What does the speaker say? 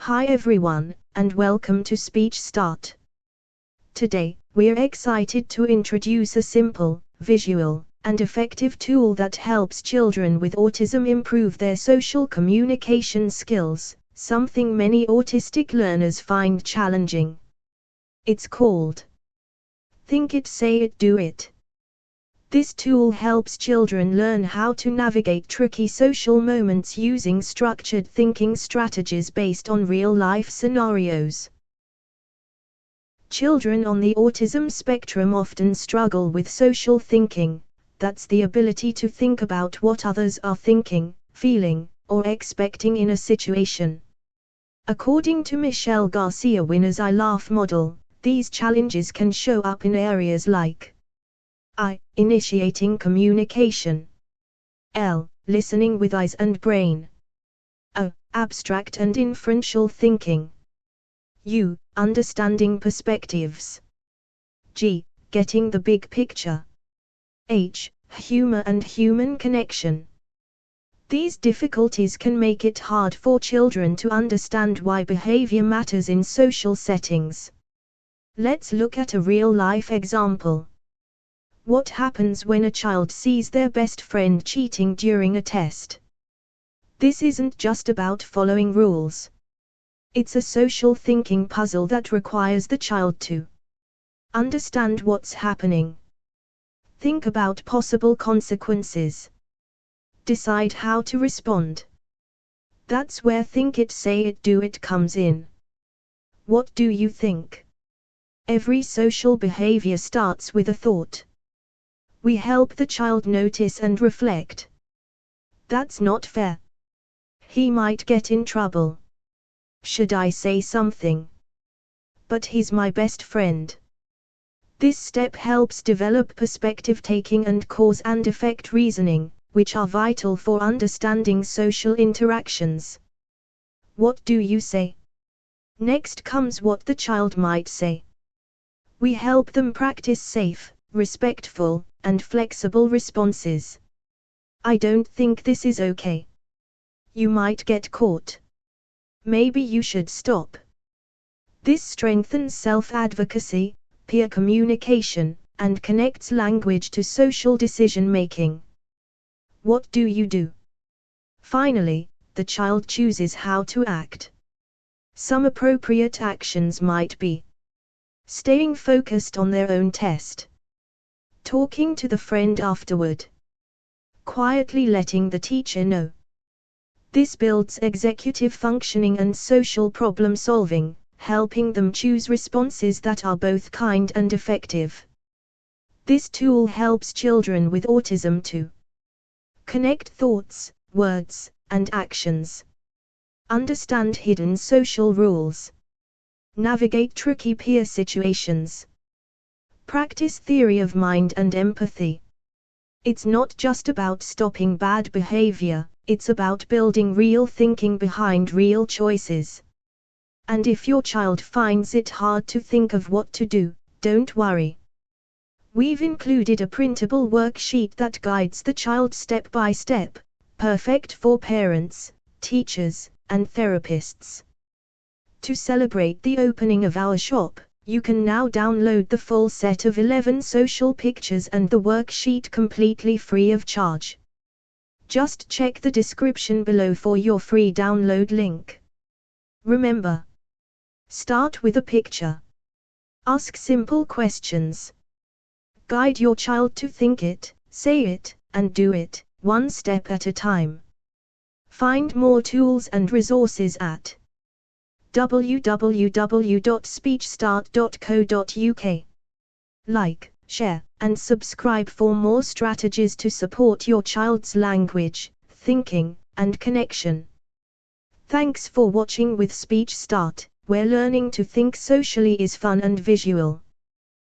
Hi everyone, and welcome to Speech Start. Today, we're excited to introduce a simple, visual, and effective tool that helps children with autism improve their social communication skills, something many autistic learners find challenging. It's called Think It, Say It, Do It. This tool helps children learn how to navigate tricky social moments using structured thinking strategies based on real-life scenarios. Children on the autism spectrum often struggle with social thinking. That's the ability to think about what others are thinking, feeling, or expecting in a situation. According to Michelle Garcia Winner's I Laugh model, these challenges can show up in areas like I. Initiating communication. L. Listening with eyes and brain. O. Abstract and inferential thinking. U. Understanding perspectives. G. Getting the big picture. H. Humor and human connection. These difficulties can make it hard for children to understand why behavior matters in social settings. Let's look at a real-life example. What happens when a child sees their best friend cheating during a test? This isn't just about following rules. It's a social thinking puzzle that requires the child to understand what's happening, think about possible consequences, decide how to respond. That's where Think It, Say It, Do It comes in. What do you think? Every social behavior starts with a thought. We help the child notice and reflect. That's not fair. He might get in trouble. Should I say something? But he's my best friend. This step helps develop perspective taking and cause and effect reasoning, which are vital for understanding social interactions. What do you say? Next comes what the child might say. We help them practice safe, respectful, and flexible responses. I don't think this is okay. You might get caught. Maybe you should stop. This strengthens self-advocacy, peer communication, and connects language to social decision-making. What do you do? Finally, the child chooses how to act. Some appropriate actions might be staying focused on their own test, talking to the friend afterward, quietly letting the teacher know. This builds executive functioning and social problem solving, helping them choose responses that are both kind and effective. This tool helps children with autism to connect thoughts, words, and actions, understand hidden social rules, navigate tricky peer situations, practice theory of mind and empathy. It's not just about stopping bad behavior, it's about building real thinking behind real choices. And if your child finds it hard to think of what to do, don't worry. We've included a printable worksheet that guides the child step by step, perfect for parents, teachers, and therapists. To celebrate the opening of our shop, you can now download the full set of 11 social pictures and the worksheet completely free of charge. Just check the description below for your free download link. Remember, start with a picture. Ask simple questions. Guide your child to think it, say it, and do it, one step at a time. Find more tools and resources at www.speechstart.co.uk. Like, share, and subscribe for more strategies to support your child's language, thinking, and connection. Thanks for watching with Speech Start, where learning to think socially is fun and visual.